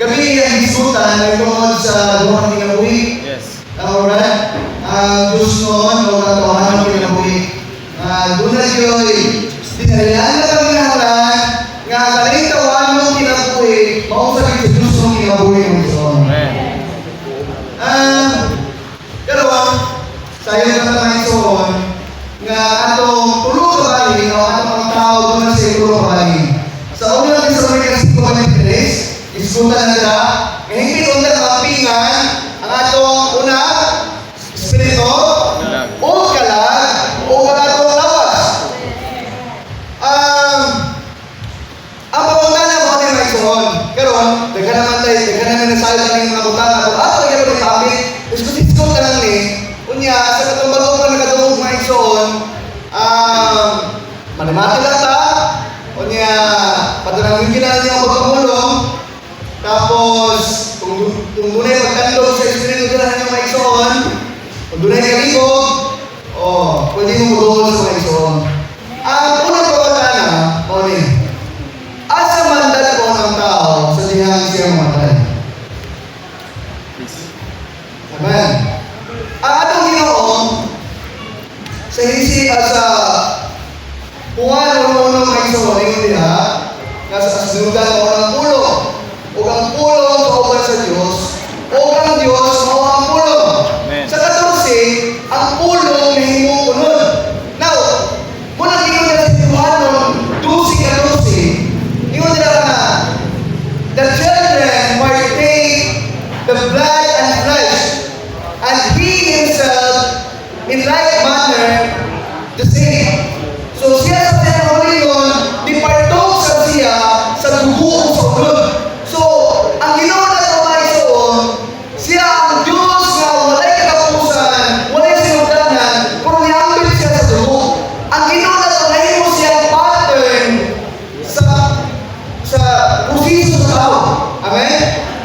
gabi ang diskutan ay tungkol sa duhang kinabuhi. Yes. Alright? Ang Diyos noon, o katotohanan ng kinabuhi. Doon na yun, dinalihan na kami ng lahat, nga kalitawan ng kinabuhi, mausapin sa Diyos ng kinabuhi ng Diyos. Pero, sayo na tayo soon, nga atong tulong kabahin, o atong mga tao doon na sa tulong kabahin. Sa unang Thessalonians 5:3, iskutan na sila, hindi unang mapingan ang atong una, espiritu, o kalag, o atong lawas. Ang pabangkana mo ay may suon. Karon, daga naman na nasalit na yung mga butana. Kung ato yung mga tabit, iskut-iskut ka lang ni, unya, sa katong pa nakatungog mga igsoon, manimati lang ta, unya, patanangin kinala niya ang pagpamulong, tapos, kung dunay magkandog sa espiritu nila ng mga igsoon, kung dunay kalibog, pwede mo mudol sa mga igsoon. Ang unang pagkakana, asa mandat ko ng tao sa dihang siya mamatay. Amen. Ang atong Ginoo sa sa Juan 1:1 mga igsoon, ingon diha, nasa sinugan mo ng pulo, ug ang pulo kauban sa Dios, ug ang Dios mao ang pulo. Sa 14, ang pulo nahimong unod. Now, muna gingon na si Juan 12:14, ingon nila na, the children partake the blood and flesh, and he himself in like manner the same. So siya sa pinakalingon, di partok sa siya sa dugo sa unod. So, ang Ginoo na tumaysoon, siya ang Diyos nga walay katapusan, walay sinugdanan, pero niambit siya sa dugo. Ang Ginoo na tunahimo siyang pattern sa pusiso sa tao. Amen?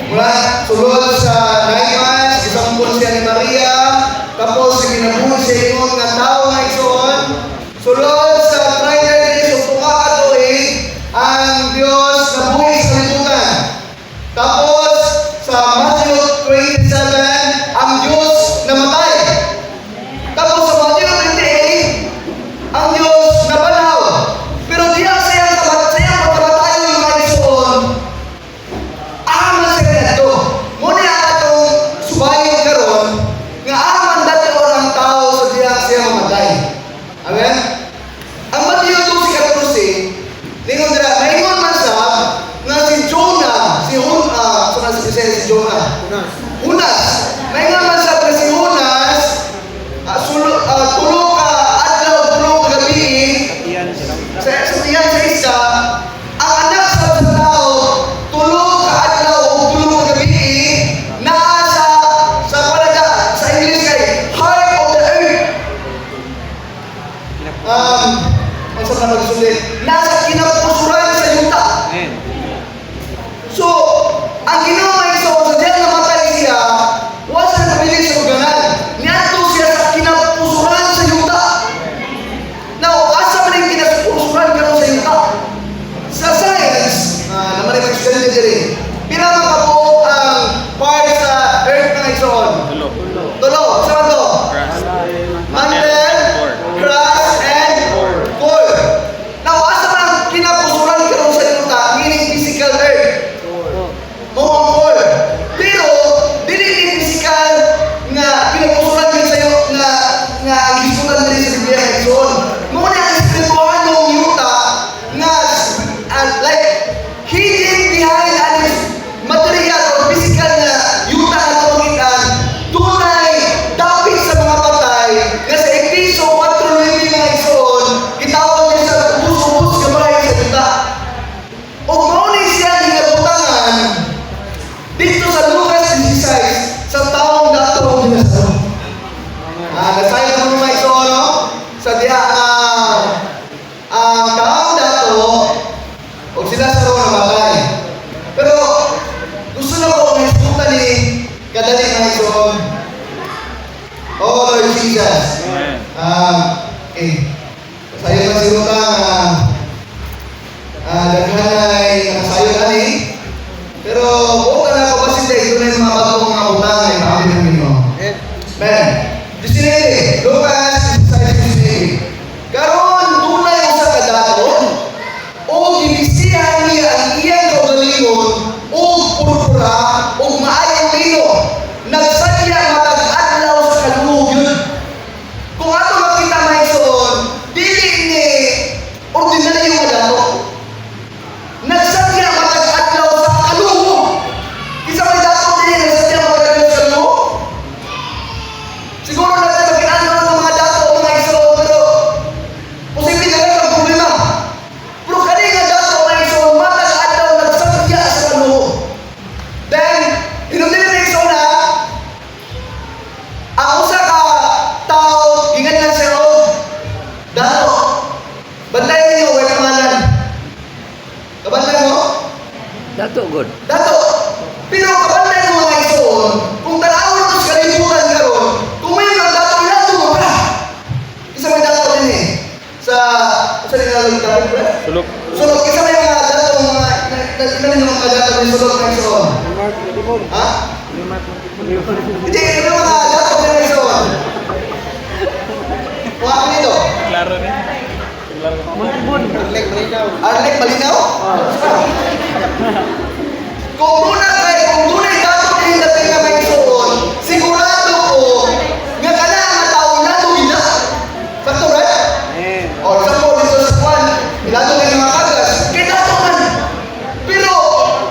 Mula sulod sa 9 months, isampun siya ni Maria, tapos sa ginabuhi siya ingon nga tao nga igsoon, sulod sa 30 days o pungakatuig, ang Diyos nabuhi sa libutan. Tapos sa Matthew 27, ang Diyos namatay. Tapos sa Matthew 28, ang Diyos nabanaw. Pero diya sayang pagkamatayo yung mga igsoon, aman sa ganito. Muna atong subayon karon nga aman dato ang tao sa diya siya mamatay. Amen? Ang Matthew 12:14, lingon dira, naingon man sa nga si Jonah, si Jonah. Hunas. Naingon man sa si Hunas, tulo ka adlaw, tulo ka gabi, sa tiyan sa isa, ang anak sa tao, tulo ka adlaw o tulo ka gabi, naa sa English kay heart of the earth. Ang sa pagsulit, nasa kinapusuran sa yuta. So, ang Ginoo ay sa diyan namatay siya, was na nabilis sa uganan. Niadto siya sa kinapusuran sa yuta. Now, asa man yung kinapusuran karon sa yuta? Sa science, naman ay mag-study diri. Pila man kabuok ang part sa earth nga igsoon? Tulo. Sa man to? Mantle, crust, and core. Now, asa man ang kinapusuran karon sa yuta, meaning physical earth? Mo ang core. Pero, dili ni physical nga kinapusuran din sa'yo nga ang diskutan din sa Biblia ng igsoon. Mo na ang espiritual ng yuta nga like hidden behind ang material or physical na yuta na tumagitan, tunay dapit sa mga patay nga sa Efeso 4:9 mga igsoon, gitawag niya sa ubus-ubus kamay sa yuta. O mauni siya ginabutangan dito sa Lucas 16 sa taong dato ang ginasaro. Nasaya na mga igsoon, no? Sa diha ang taong dato o sila sa roon namatay. Pero gusto na ko may iskutan ni kadali mga igsoon. Oh Lord Jesus. Saya pa si Ruta daghanay nakasayo ani. Pero buong ingon ug purpura ug maayong lino nagsadya matag adlaw sa kaluhog yun. Kung ato makita maison dili ni ordinaryo nga dato. Nagsadya matag adlaw sa kaluhog. Isa may dato din nagsadya matag adlaw sa kaluhog. Siguro natin magkinano ng mga dato mga iso pero posible na lang ang problema. Pero kani nga dato mga iso matag adlaw nagsadya sa kaluhog. Then hinumdili na iso na ang usa ka tao gingan lang siya og dato. Bantayan niyo way pangalan. Kabantay mo? Dato good. Dato. Pero kabantay mo mga igsoon, kung tanawon to sa kalibutan karon, kung may mga dato ilato mo pa. Isa may dato din eh. Sa din nga lang Sulok. Sulok, isa may mga dato mga nagkanin ng mga dato ng sulok mga igsoon. Ha? Hindi, ito mga dato ng igsoon. Kuha ko nito. Klaro ni. Arlek Malinaw? Kung dunay dato din dating nga may igsoon, sigurado ko nga kana nga tao ilato gina. Sakto right? O sa po dito sa kwan, ilato din mga kagas, kay dato man. Pero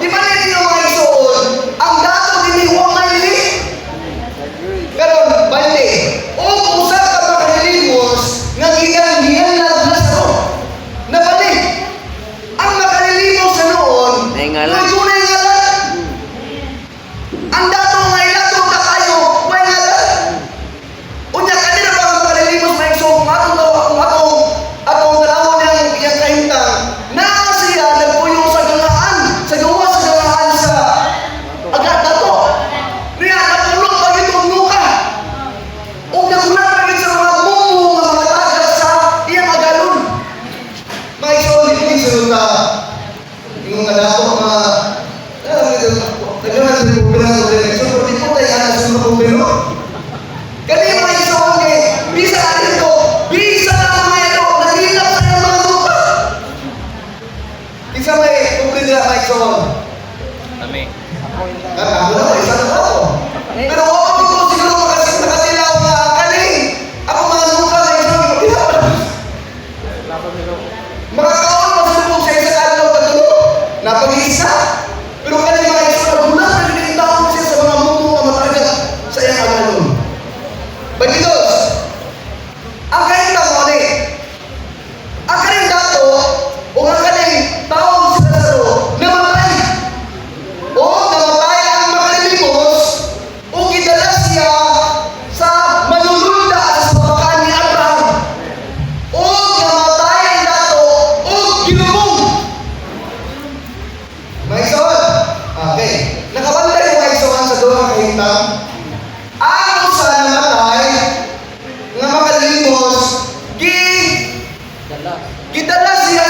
di man ninyo mga igsoon, ang dato din huwag maili. Karon bali, o usa ka makalilimos nga gigan Lazaro. Nabali. Ang makalilimos sa noon, May ngalan. may tunay ngalan. Ang dato nga ilato na kayo, may ngalan. Unya kanina pa ang makalilimos may so kung atong dalawon niyang iyang kahintang na siya nagpuyo sa ganaan, sa gawa sa ganaan sa agad dato. Niya napulong pa itong nuka. O nagulat pa rin sa mga mungo nga mga tagas sa iyang agalon. Mga isolid din sa yung mga dato mga nagkaroon sa problema sa problema. So, pwede po tayo anak sa mga problema. Kani mga isolid eh, bisa natin ito, bisa na mga ito, nagilap sa mga lupa. Isa may problema mga isolid. Kami. Ako na ko, isa na ako. Pero ako ko siguro makatilaw nga kaning ako mga lupa na ito magkilap. Makakaon masulubog sa isa adlaw pagtulo na pag-iisa. Pero kaning mga isa nagulat na dinitaon siya sa mga mundo nga matagal sa iyang agalon. Bagitos, ang kahintang mo ni, ang kaning dato o ang kaning taong si Lazaro namatay. O namatay ang makalilimos o gidala siya sa manulunda sa pabakaan ni Abraham. O namatay ang dato o ginubong. Mga igsoon. Okay. Nakabantay mo mga igsoon sa duha ka kahintang. Ang usa namatay nga makalimos gidala siya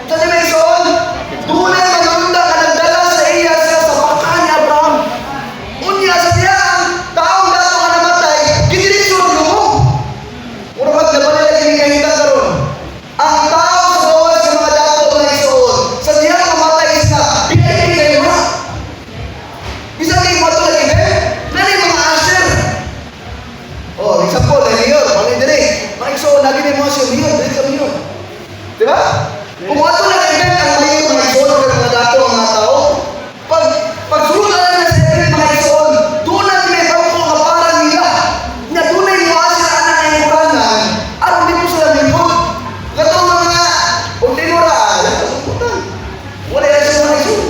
sa Mason, tunay manulunda ka nagdala sa iya siya sa pabakaan ni Abraham. Unya sa siya ang taong dato nga namatay gidiretso ang lubong. Mura magdabali lagi ni kahintang karon. Ang tao sa bawat sa mga dato mga igsoon, sa siya mamatay isa, pinay kayo na. Bisa kayo mato lagi nani mga asher. Oh, example, Leon, mga dire. Mga igsoon, lagi ni mga asher, Leon, dali sa Leon. Diba? Kung ato na event ang mayo mga igsoon ng mga dato ang mga tao, pag sulod na sa event mga igsoon, doon na may bangko nga para nila. Nga doon na yung asir anak na yung kuranan, aron di po sila nilod. Gatong mga ordinora, wala yan sa mga igsoon.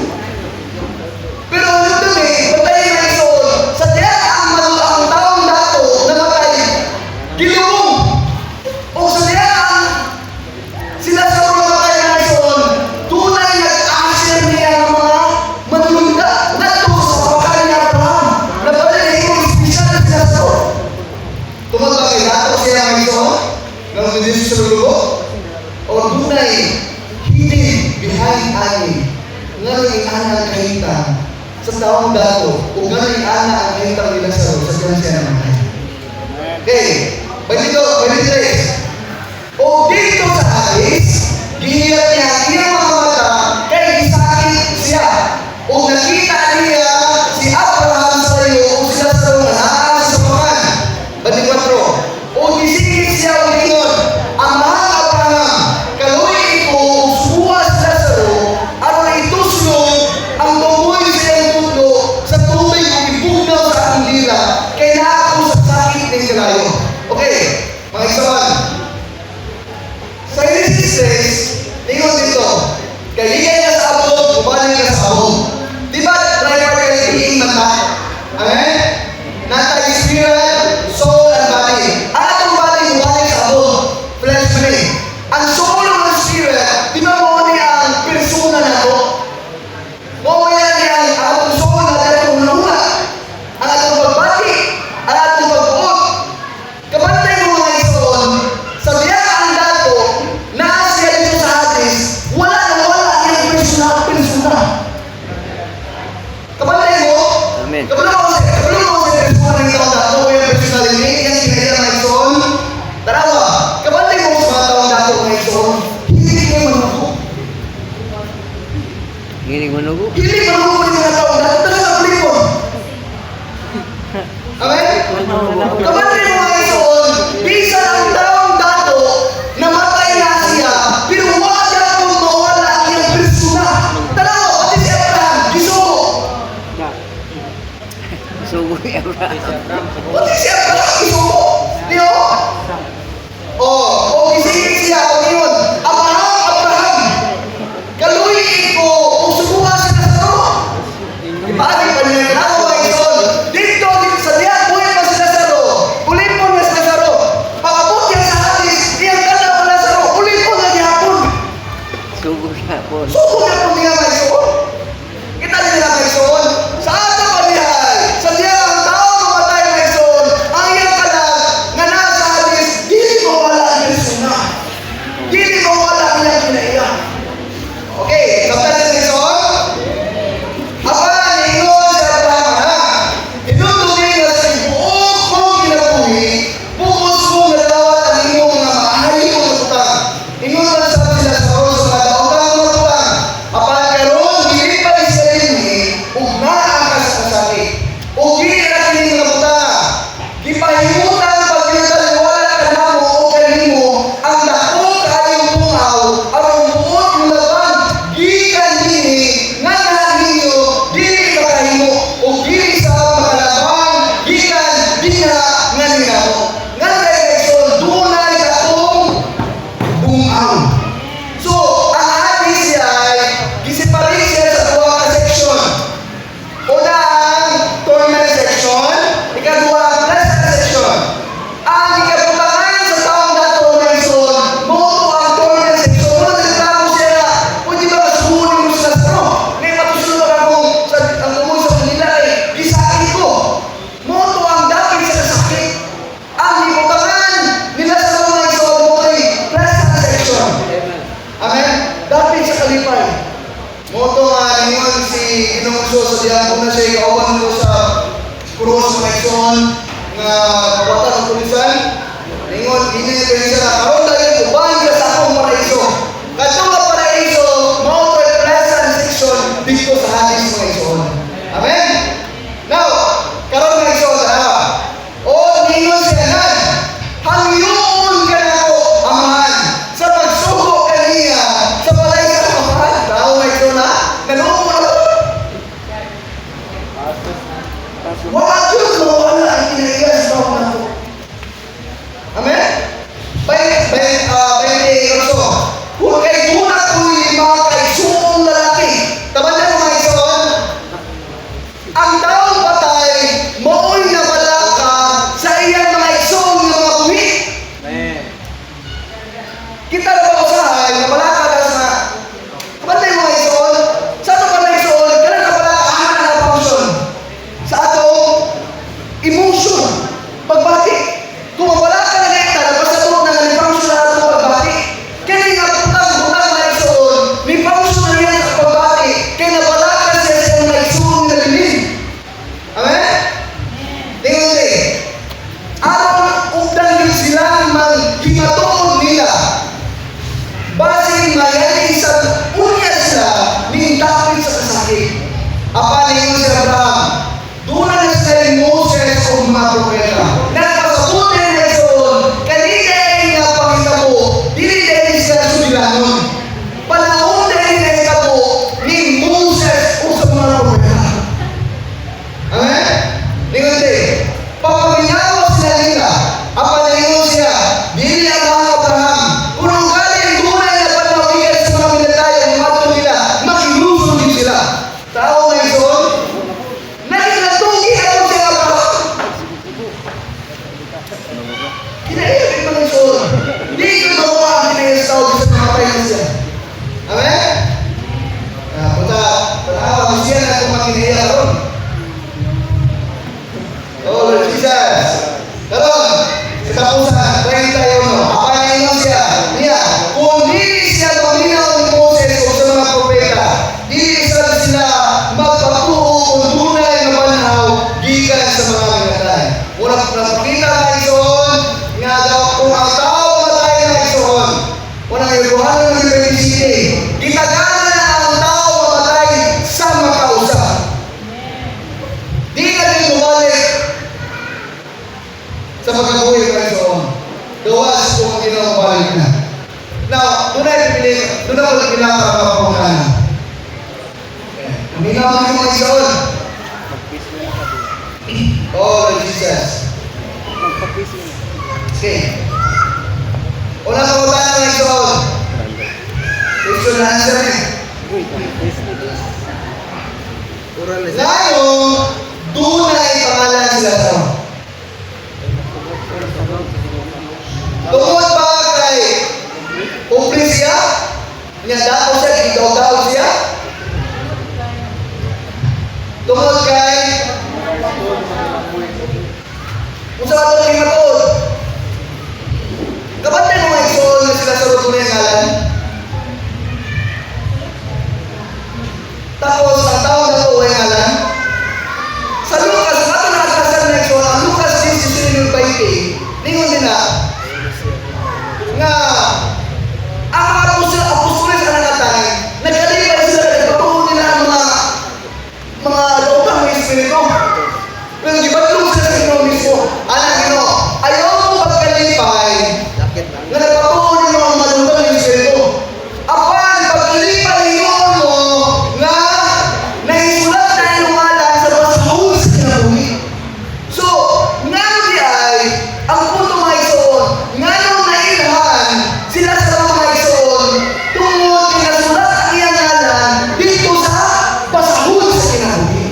Pero ano dun batay mga igsoon, sa diya ang taong dato na matay, gilubong. O sa diya sila sa mga matay na igsoon, tunay nag-asir niya ng mga manulunda nato sa pabakaan ni Abraham. Nabali na yung espesyal na sila sa tumagpagay nato siya mga igsoon, ng hindi sa lugo, o tunay hidden behind ani, nga rin ana ang kahintang sa taong dato, o nga rin ana ang kahintang nila sa siya naman. Okay, bandito, o dito sa alis, gihiyat niya ang iyang mga mata kay gisakit O nakita niya si Abraham sa layo o sila sa mga naa sa paman. Bani 4. O gisigit siya o lingon, ang mahal Abraham, kaluoy ko suwa sa Lazaro, aron ituslog ang tumoy sa iyang tudlo sa tubig o ibugnaw sa akong dila, kay naa ako sa sakit ng kalayo. Okay, mga isawan. Sa Genesis 6, lingon dito, kaligay ka sa abog, bumalik ka sa abog. Di ba, driver ka yung mata? Amen? Nata spirit, soul, and body. Ang atong body, bumalik sa abog. Flesh man eh. Ang soul ng spirit, di ba mo niya ang persona na to? Mo niya ang atong soul na atong nunga. Ang atong pagbati, ang atong pagbuot. Kapantay mo mga isoon, sa biyaan dato, na siya dito sa hadis, wala yung persona. Kapantay mo, Amen. kapantay mo sa persona ng taong dato, yung personality, yung kinaya mga isoon. Tarawa, kapantay mo sa mga taong dato mga isoon, hindi kayo manugo. Nginig manugo. Hindi manugo yung mga taong dato, talaga kulipon. Amen? Kapantay mo mga isoon, bisa ang taong dato, namatay na siya, pero wala kong mawala ang iyong persona. Tarawa, pati si Abraham, gisugo. Sugo ni Abraham. Pati siya pala isuko. Diyo? O isigit siya, o yun. Abraham, kaluhin ko, kung subuha sa Lazaro. Ibagi pa niya, kinawa ison. Dito sa diyan, buhay pa si Lazaro. Ulipon niya si Lazaro. Pakabot niya sa hadis, iyang kanda pa Lazaro. Ulipon niya di hapon. Sugo siya po. Suko niya po niya mga ison. Kita niya mga ison. Sa ato pa niya, sa diyan ang tao mamatay mga ison, ang iyang kalag nga nasa hadis, dili mo wala ang persona. Dili mo wala ang iyang kinaiya. Okay, kapag sa ison, apa ningon sa Abraham ha? Inutuloy nga sa buong mong kinabuhi, bukos mo nalawat ang inyong mga maaari mo matutang. Ingon lang sa sila sa oras sa mga daogang matutang. Apan karon dili pa sa inyo, ug naa ka sa kasakit. Ug dili ra kini mga butang. Gipahimutan pagkita wala ka namo o kanimo ang dako kayong bungaw aron buot mo laban gikan dinhi nga ninyo dili makahimo ug dili sa makalaban gikan dinha nga ninamo. Nga direksyon dunay dakong bungaw. So, ang hadis siya ay gisipari siya sa duha ka section. Una ang torment section, ikaduha ang blessed section. Ang ikabutangan sa taong dato ng ison, moto ang torment section. Muna nagtamo siya na, pwede ba kasuhunin mo sa Lazaro? May matusulog akong ang tumoy sa kanila ay gisakit ko. Moto ang dapit sa kasakit. Ang ikabutangan nila sa mga ison, moto ay blessed section. Amen? Dapit sa kalipay. Moto nga ningon si Ginoo sa diyan kung na siya ikauban ko sa krus mga ison nga kawatan ng tulisan. Ningon, hindi ko siya na karon tayo uban ka sa akong paraiso. Kadto nga paraiso, moto ay pleasant section dito sa hadis mga ison. Amen? Now, karon mga ison, o ningon siya na, hangyoon ka na ako, amahan, sa pagsuko kaniya, sa balay sa amahan. Tao mga ison na, nalupo na ako. Wala Diyos na wala ang kinaiya sa taong nato. Amen? Kung kay tunat ko yung mga kay suong lalaki, tabanda mo mga ison, Apa ningon si Abraham? Doon na sa Moses o mga propeta. Nagpasabuti na isoon, kanina nga pangitabo, dili dahil sila subilanon. Panahon dahil na itabo ni Moses o sa mga propeta. Amen? Ningon din, papaminawa sila nila, apa ningon siya, dili ang mga Abraham, kung ang galing tunay na panawigan sa mga minataya, mato nila, makiluso din sila. Tao na isoon, nakinatugi ako siya Abraham. Kinaiyak yung mga isoon. Di ko nakuha ang kinaiyak sa tao sa mga tayo siya. Amen? Punta ako siya na kung makinaiyak ron. Oh, Lord Jesus. Karon, katapusan, try tayo no. Apa na ingon siya? Niya, kung dili siya paminaw ni Moses o sa mga propeta, dili sila magpatuo kung tunay na panhaw gikan sa mga minatay. Unang nakita na isoon, nga daw kung ang tao matay na isoon, unang Yohanan ng 27, gitagana na ang tao matay sa makausap. Di ka din bumalik sa pagkabuhi ng isoon. Gawas kung ang ginawabalik na. Now, doon na ko pinapapapakanan. Minaw ang mga isoon. Oh, Lord Jesus. Okay. Una ka ba ng isoon? Question na answer eh. Ngayon, doon na ipangalan sila sa tungkol ba kay Upri siya? Nyadato siya, gigaw-gaw siya? Tungkol kay kung sa ato naging matod, kapatid mo mga isoon na sila sa ruto na yung ngalan. Tapos, ang tao na ito ay ngalan. Sa Lucas, ato nakatasan na isoon, ang Lucas 16:20, ningon din na, nga, ang mga apostoles ang nangatay, nagkalipay sila, nagpatuon nila ang mga lautang ng Espiritu. Pero gibatlong sila sa Ginoo mismo. Anak Ginoo, ayaw mo pagkalipay, nga nagpatuon ng mga malutang ng Espiritu. Apan, pagkalipay yun mo, nga naisulat na yung ngalan sa basahon sa kinabuhi. So, nga di ay, ang punto mga isoon, nga nung nailhan sila sa mga isoon, tungod kinasulat ang iyang ngalan dito sa basahon sa kinabuhi.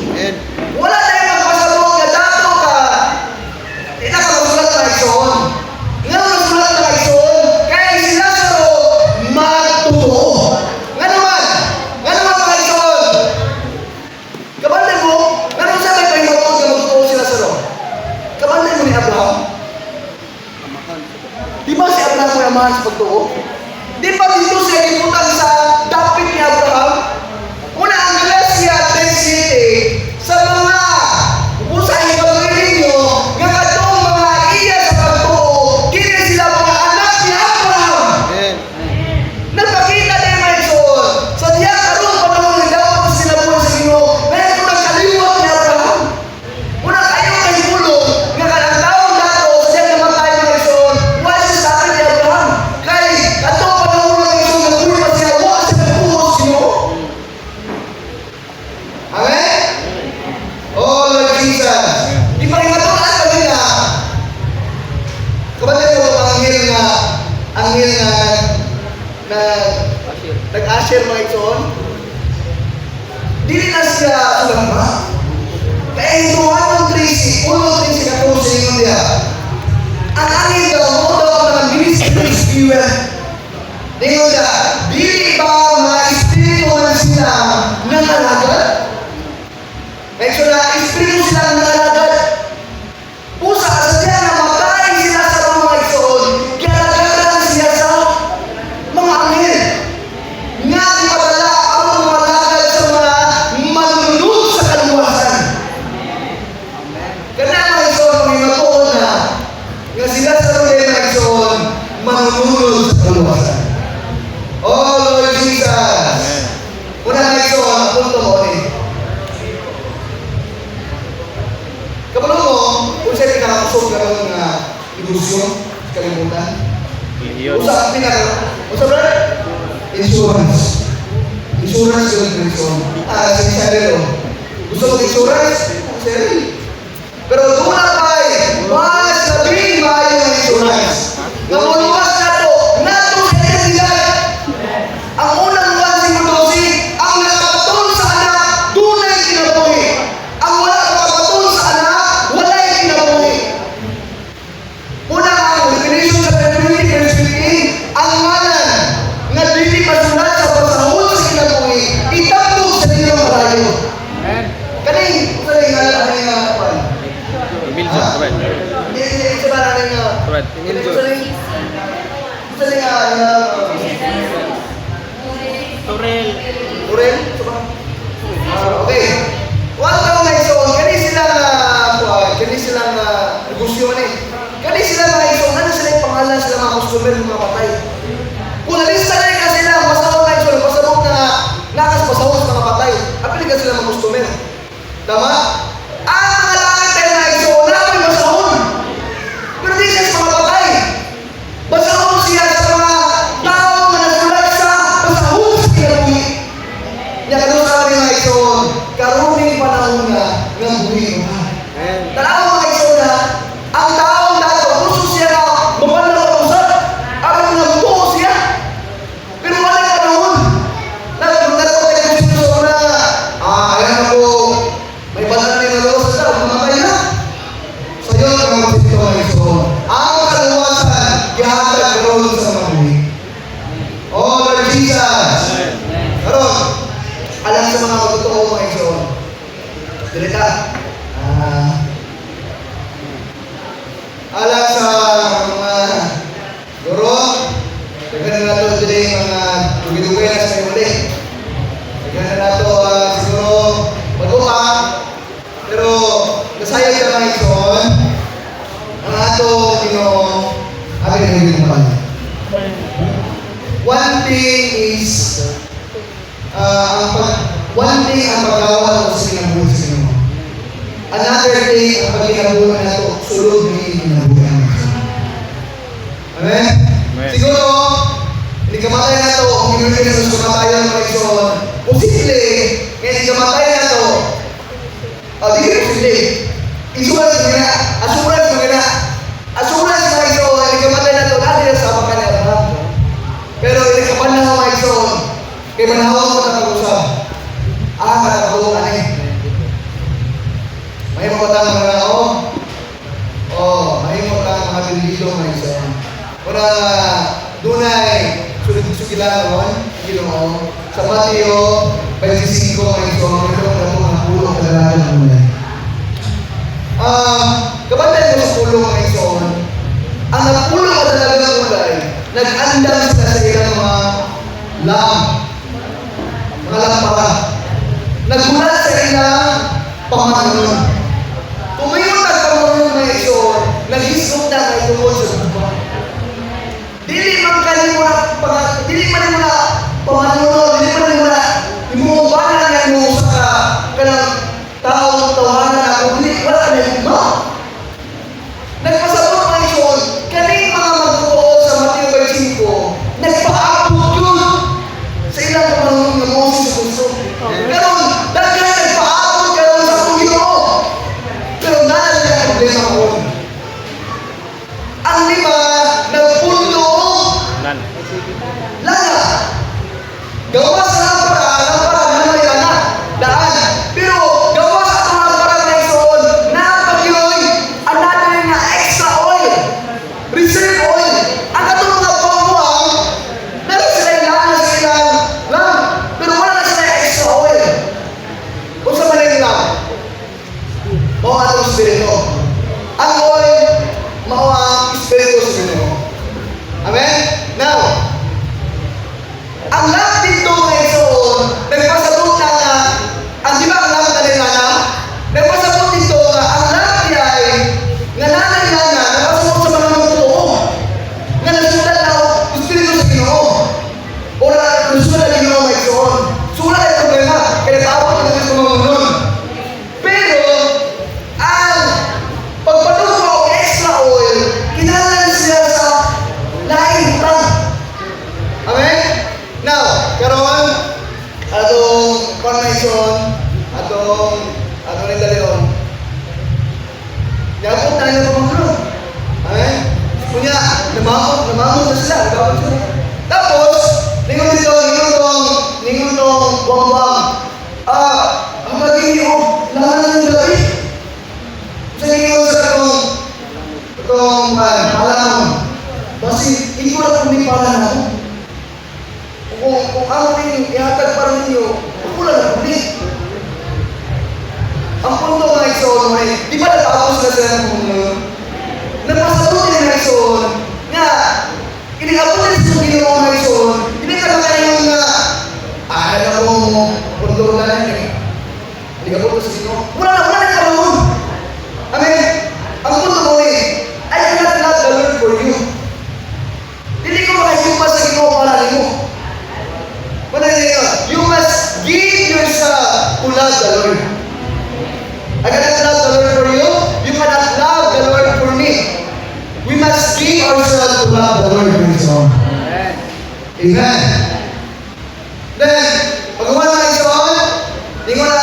Wala tayong magpasabot nga dato ka, nakasulat na isoon. Nga nasulat na isoon, kaya sila sa magtotoo. Nga naman mga isoon. Kabanday mo, nga nung sabay pa yung matod na magtotoo sila sa kabanday mo ni Abraham. Di ba si Abraham mo amahan sa pagtuo? Di ba dito siya iputang sa dapit ni Abraham? Una ang Galatia 3:7 sa mga usahin pagriling nyo nga katong mga iya sa pagtuo, kini sila mga anak ni Abraham. Nagpakita na yung mga isoon. Sa diya karong panahon ng dapat sa sinabuhan sa Ginoo, ngayon kung nagkaliwat ni Abraham. Una kayo kay bulong nga kanang taong dato sa diya namatay mga isoon, wala siya sa atin ni Abraham. Kay katong panahon ng isoon, nagulpa siya, wala siya nagpuho sa Ginoo. Amen? Oh, Lord Jesus. Di pa rin matulaan pa nila. Kapatid mo ang anghel na nag-asher mga isoon. Dili na siya sulamba. Kaya ito, anong 13, 14 yun niya. Ang anghel daw, mo daw ang mga bilis fuel. Ningon na, dili ba mga espiritu na sila nangalagad? May sila, espiritu sila nangalagad. Pusa, sa diya na matay sila sa mga isoon, kinalagaran siya sa mga anghel. Nga ipadala ang mga lagad sa mga manunod sa kaluwasan. Kaya mga isoon, mga matuon na, nga sila sa mga isoon, manunod sa kaluwasan. Oh, Lord Jesus. Una na isoon, ang punto mo eh. Errol. Gusto mo insurance? Si Errol. Pero doon na pa'y mas labing maayo ng insurance. Namuluwas na to, nato sa identidad. Ang unang buwan siguro ang nakapatol sa anak, tunay kinabuhi. Ang wala nakapatol sa anak, wala'y kinabuhi. Una ang definition sa Deuteronomy verse 15, ang ngalan nga dili masulat sa pasahod sa kinabuhi, itapog sa inyong malayo. Kaning, kaning nga pan. Emilio, correct. Hindi sa ba namin nga. Correct. Emilio. Kaning nga. Torel. Urel? Okay. Wala tayo na ison. Kani silang negosyo man eh. Kani silang mga ison. Ano sila yung pangalan sila mga customer ng mga patay? Kung nalista na yung sila, masahol na ison. Pasabog na nakas pasahol sa mga patay. Apili ka sila mga customer. Tama? Ang mga langit tayo na ison, na may masahol. Pero di siya sa mga patay. Masahol siya sa mga tao na nasulat sa pasahol sa kinabuhi. Yang ano sabi mga ison, karuming panahon na ng buhi mo. Tanaw mga ison na, ang taong dato, gusto siya na mapanda ka usap, alam na buo siya. Pero wala yung panahon. Nagpapagay ko siya na, ayan ako, may balat na yung nalawas na, mamatay na. Sa iyo, mga ito mga ison, ang kaluwasan, ihatag karoon sa mga buhi. Oh, Lord Jesus! Karoon, alam sa mga magtotoo mga ison. Dirita. Alam sa mga guro. Daghan na nato today mga dugay-dugay na sa muli. Daghan na nato siguro mag-upa. Pero nasayang ka mga ison. Ang ato Ginoo abi na yung mga. One thing is one thing ang paggawa ko sa kinabuhi sa Ginoo. Another thing ang pagkinabuhi na ito, sulod ng kinabuhi. Amen? Amen. Siguro, hindi kamatay na ito, kung hindi na sa kamatayan ng Panginoon, posible, kaya hindi kamatay na ito, di ka posible. Insurance mo na, assurance mo na, assurance mo ito, hindi kamatay na ito, dahil na sa pagkanera. Pero hindi kapan na mga ito, kaya manahawag mo na pag-usap. Matakabuo ka na may mamatang mga tao. May mamatang mga binilito mga isa. Kuna dunay sugilan ron, Ginoo. Sa Mateo 25 mga ito, mga ito na mga pulong kadalanan ng mulay. Kapatid mo sa pulong mga ito, ang napulong kadalanan ng mulay, nag-andam sila sa ilang mga lampara. Nagulat sa ilang pamanon. Tumayon ang pamanon na ito, nag-isok na ay tungkol sa buwan. Dili man mo na pamanon, dili man mo na imuubanan yan mo sa kanang tawanan ako, dili, wala na yung iba. Nagpasabot na ito, kaning mga magtutuo sa Mateo 25, nagpaabot yun sa ilang pamanon na Moses sa puso. Pero dahil nagpaabot karon sa Ginoo. Pero naan na problema ko. Ang lima nagpundo lana. Gawa sa lampara na may lana. Daan. Pero gawa sa itong lampara na ison, napagyoy, ang natin nga extra oil. Reserve oil. Ang katulong na pangbuang, meron sila yung lana sa ilang lamp. Pero wala na sila yung extra oil. Kung sa maling lamp, mao atong spirito. Ang oil, mao ang spirito sa Ginoo. Amen? Now, ang lamp dito mga ison, nagpasabot na nga, di ba ang lamp na nagpasabot dito nga, ang lamp ay, nga nanay-nana, nagpasabot sa mga totoo, nga nasulat na spirito sa Ginoo. O nasulat na Ginoo mga ison. So wala yung problema, kaya taawag na sa mga nun. Pero, ang pagpanuko Ano rin dali yun? Yapot na nila pamangkro. Amen? Kunya, namamot na sila. Nagkapot sila. Tapos, ningon tong buwang-buwang. Ang lagi niyo, lahat ng gabi. Sa ningon sa itong malamon. Basi, hindi ko lang kung pala na ako. Kung ako rin ihatag para ninyo, wala na kulit. Ang punto mga igsoon, di ba natapos na sila ng mundo? Nagpasalutin ng igsoon, nga, inigabot na sa Ginoo mga igsoon, hindi ka na kayo nga, alam mo, punto na lang eh. Inigabot na sa Ginoo. Wala na karoon. Amen? Ang punto mo I cannot love the Lord for you. Hindi ko makayupa sa Ginoo para mo. You must give yourself to love the Lord. I cannot love the Lord for you. You cannot love the Lord for me. We must give ourselves to love the Lord for His own. Amen. Then, pag-uwan na ito, hindi ko na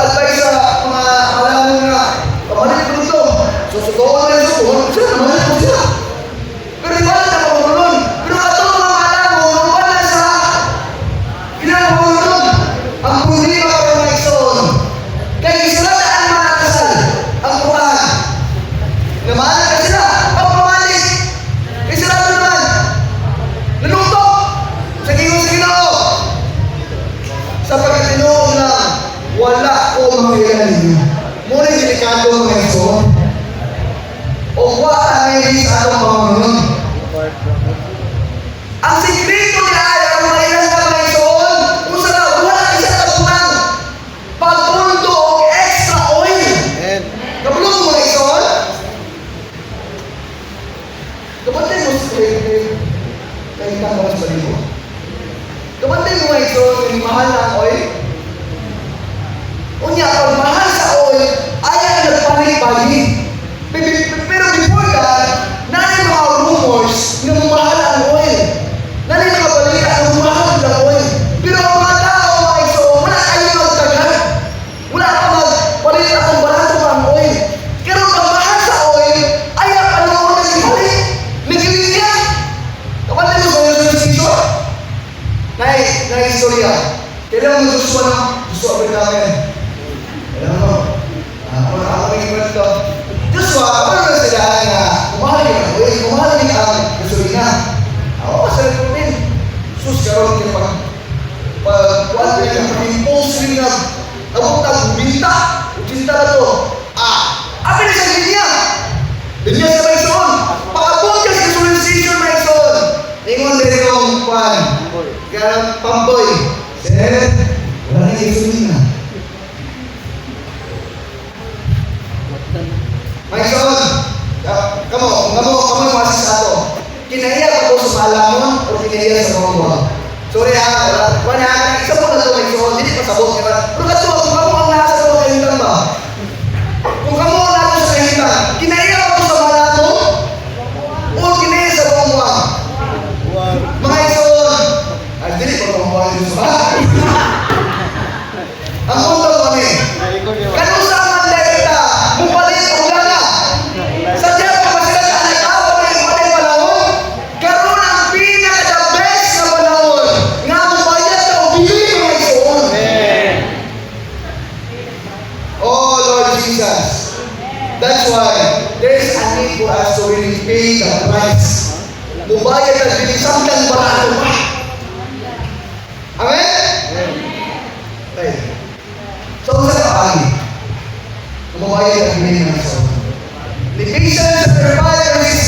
advice sa mga alam na pamalit ko dito. Susutukan na ito. Sila, namalit ko sila. Pero di ba na pagulun? Pero ito mga alam mo, naman na sa pinapagulun. Ang problema ko mga igsoon. Kaya sila na ang mga kasal. Ang Quran. Namalit ka sila. Ang pamalit. Kaya sila naman. Naluto. Sa Ginoo. Sa pagkatinuon na wala ko mangyayari ninyo. Muna delikado mga igsoon. O wala na hindi sa atong pamamunon. Ang sikreto ni Ayaw, mga ilan na mga igsoon, kung saan wala isa tapunan, pagpundo o extra oil. Kapulong mo mga igsoon? Kapatid mo sa kaya ka sa libo. Kapatid mo mga igsoon, yung mahal ng oil. Unya, pag mahal sa oil, ayaw na nagpanig-panig. Pero before that, nanay mga rumors na mahal ang oil. Nanay mga balita na mahal ang oil. Pero ang mga tao, mga igsoon, wala kayo magtagal. Wala ka magpalit akong barato ang oil. Pero pag mahal sa oil, ayaw pa naman na sibalik. Nagawin niya. Kapatid mo sa yung sisyo? Na istorya. Kailan mo Joshua na? Joshua ba namin? Alam mo, kung nakakawin ko ito, Joshua, ano na sila na kumahali ang oil, kumahali ang gasolina. Ako, masarap ko din. Sus, karoon niya pag-kuhan niya, pag-impulse rin na abot na binta. Binta na to. Apa na sa linya? Linya sa Maison. Pakabot ka sa gasoline station, Maison. Ingon din yung kuhan. Kaya pamboy. Sir, wala na yung gasolina. Maison, kamo yung masis ato. Kinaiya ko sa malamon o kinaiya sa mga. Sorry ha, wala na, isa po na ito Maison, hindi pasabot ka. Pero kato, kung kamo ang nasa ito kahintan ba? Kung kamo ang nasa sa kahintan, kinaiya ko sa malamon o kinaiya sa mga. Mga Maison, ay hindi pa mga sa ang punto kami, kano sa mandeta, mupalit o gana. Sadya pa ba sila kaanakaw na yung patay panahon? Karoon ang pinaka-the best na panahon nga mubayad na ubili mga igsoon. Oh Lord Jesus, that's why there is a need for us to really pay the price. Mubayad na bilisang kang barato pa. Amen? Okay. So, sa kaagi, kumabayad ang hindi ng soul. Ephesians chapter 5 verse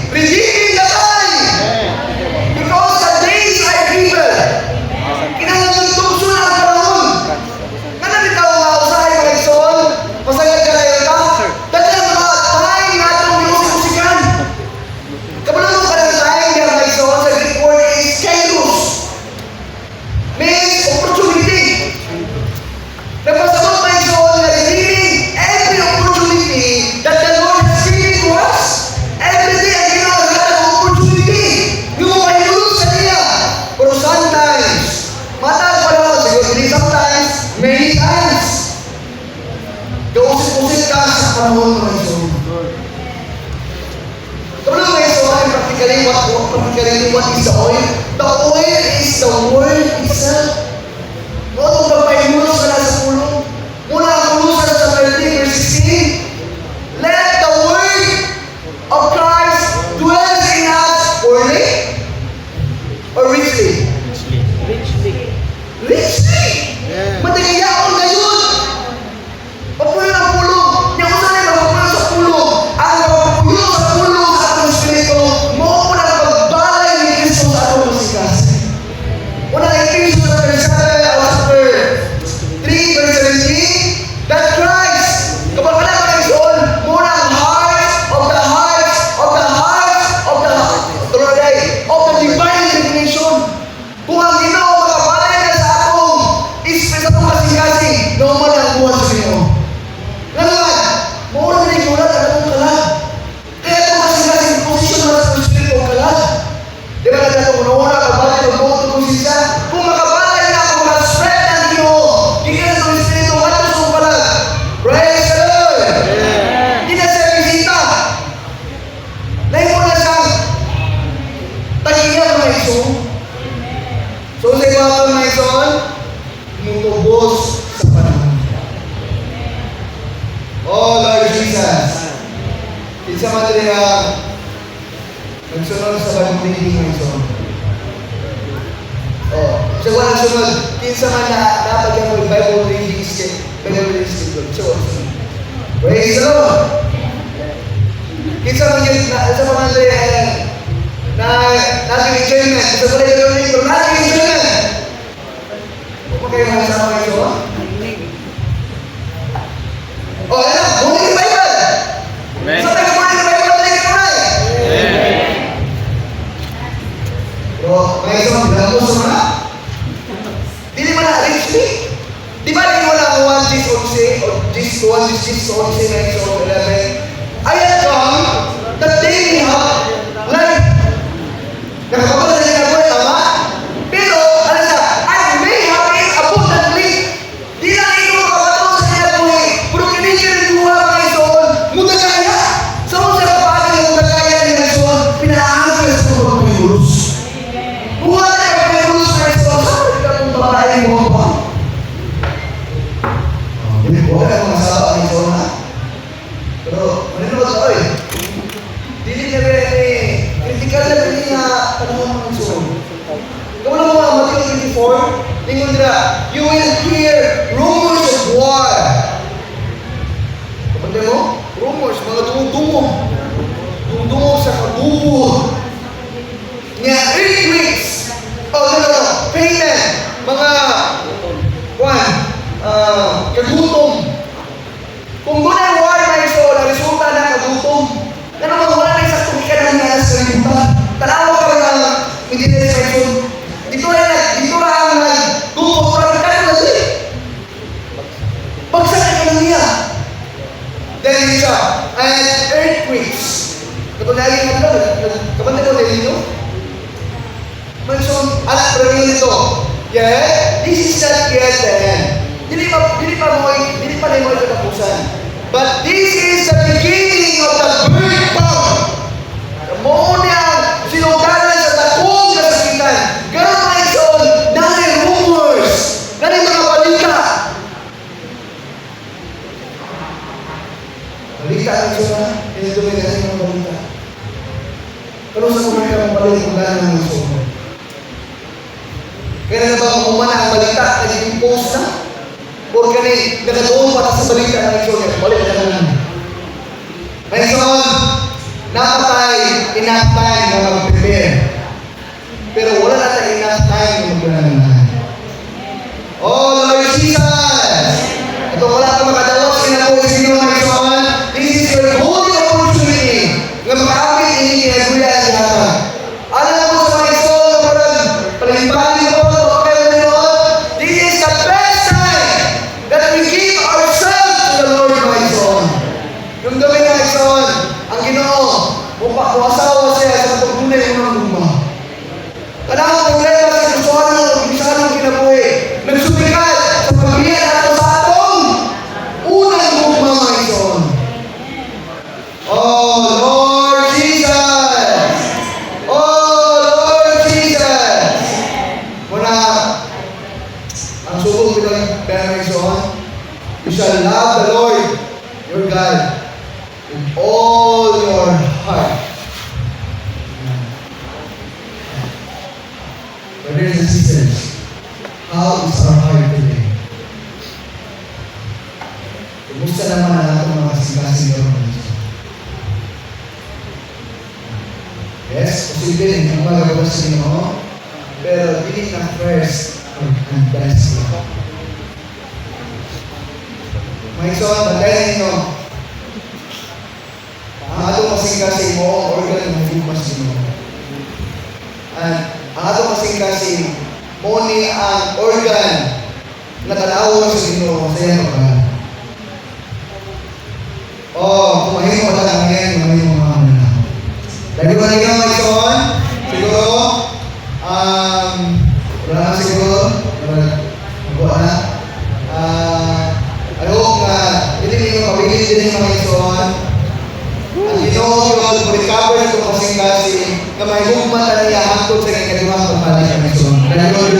16, redeeming the time, because the days are evil. Kinahanglan tukso na ang panahon. Nga bitaw nga usahay mga igsoon, pasagad ka na yun ka, dahil mga time nga itong iusikan. Kapalang mo ka ng time nga mga igsoon, sa Greek word is kairos. Means opportunity. Nagpasabot mga igsoon na redeeming every opportunity that the Lord has given to us. Every day panahon mga iso. Kabalo mga iso, practically what is the oil? The oil is the word itself. Mo itong pagpahimulos na nasa pulong. Muna ang pulusan sa 13 verse 16. Let the word of Christ dwell in us poorly or richly? Richly! Matigayaon ngayon! Papulo ng pulong. Yung kung saan ay magpapulo sa pulong. Ang magpapulo sa pulong sa atong espiritu, mo po na pagbalay ni Kristo sa atong masikas. Una kay Kristo sa verse 3 verse 17, that Christ, kapag ka na mag-isoon, muna ang heart of the hearts of the hearts of the divine illumination. Kung ang Ginoo makabalay na sa atong sa atong kasing-kasing, naman ang buwan sa Ginoo. Ngayon, muna na yung ulat ang atong kalag. Kaya itong kasing-kasing posisyon na sa Espiritu ang kalag. Di ba na itong una, kabalay ng buwan itong sisa? Kung makabalay na ako, spread ng Ginoo, gigilan ng Espiritu, matos ang kalag. Praise the Lord! Hindi na siya bisita. Lahi mo na siyang tagiya mga iso. So sa iba pa mga ison, mutubos sa panahon. Oh Lord Jesus, kinsa man diri nagsunod sa bagong reading mga ison. Oh, sa walang sunod, kinsa man na napagyan mo Bible reading skip, So, praise the Lord. Kinsa man yun, sa mga diri na nating enjoyment. Sa pala yung libro, nating enjoyment. Huwag kayo magsama kayo, ha? O, ano? Bunin yung Bible! Sa tayo bunin yung Bible, tayo ka muna eh! Pero, mga isang, bilang mo sa mga? Dili man na, richly? Di ba rin wala ang 1 G's 11 o 1 G's 11, 9 or 11? I have come that they may have life. Nakakapagod na siya po, tama? Pero, ano siya? I may have it abundantly. Di lang ito makapatawag sa kanya po eh. Pero kinikir ng buha mga isoon. Mutagaya. Sa mga sa kapagod ng mutagaya ng isoon, pinaangas ka sa mga pagpagulus. Buha na yung pagpagulus mga isoon. Saan ka kung babae mo ba? Hindi po ka mga sawa ng isoon ha? Pero, ano ba ito eh? Dili na rin eh. Kritikal na rin nga panahon ng isoon. Kung ano mga Matthew 24, lingon nila, you will hear rumors of war. Kapag mo? Rumors, mga dumudumog. Dumudumog sa kabubog. Nga earthquakes. Oh, no. Famine. Mga, kagutom. Kung doon ay war na iso, na resulta na kagutom. Ano ba wala na isang tumikan ng nga sa libutan? Tanawa ka ng meditation. Dito na ang nagdumog. Parang ka na siya. Bagsak ka na niya. Dahil siya. And earthquakes. Katulad nga kapantay ko na dito. Mansyon, anak praning ito. Yeah, this is not yet the end. Dili pa na mo katapusan. But this is the beginning of the birth bomb. Mo niya sinugalan sa takong kasakitan. Ganun mga ison, dahil rumors, dahil mga balita. Balita ang ison na, pinituloy kasi mga balita. Pero sa mga kang balita, kung gano'n ang ison. Kaya na ba kung umana ang balita, nag-impose na? Or kani, nagatuong para sa balita ng ison niya, balik na naman. May ison, napatay, enough time na mag-prepare. Pero wala na tayo enough time na mag-prepare. Oh, Lord Jesus! Ito wala ka makadawag sila po sino mga ison. This is your golden opportunity na makaapit ini kinaguya ang lahat. Alam mo sa mga ison na parang palimpali ko, this is the best time that we give ourselves to the Lord mga ison. Yung gabi mga ison, ang Ginoo, asawa siya sa pagdunay ng luma. Kanang problema sa kusuhan ng kinabuhi. Nagsubikat sa pagbiyan nato sa atong love the Lord, your God, with all your heart. Brothers and sisters, how is our heart today? Kumusta naman ang ating mga kasing-kasing gawin? Yes, posible rin ang magagawa sa inyo, pero hindi na first and best. Mga ison, bantayan ninyo. Ang atong kasing-kasing mo, ang organ ng humas ninyo. At ang atong kasing-kasing mo ni ang organ na tanawa sa inyo sa iyong mga. Kumahin mo ba lang yan, kumahin mo mga na. Lagi ba naging mga ison? Siguro, wala na siguro, magawa na. I hope na hindi ninyo mabilis din yung mga ison. At Ginoo will recover ito kasing-kasing na may hugman na niya hangtod sa ikadimang pagbalik ng ison. Kaya Lord,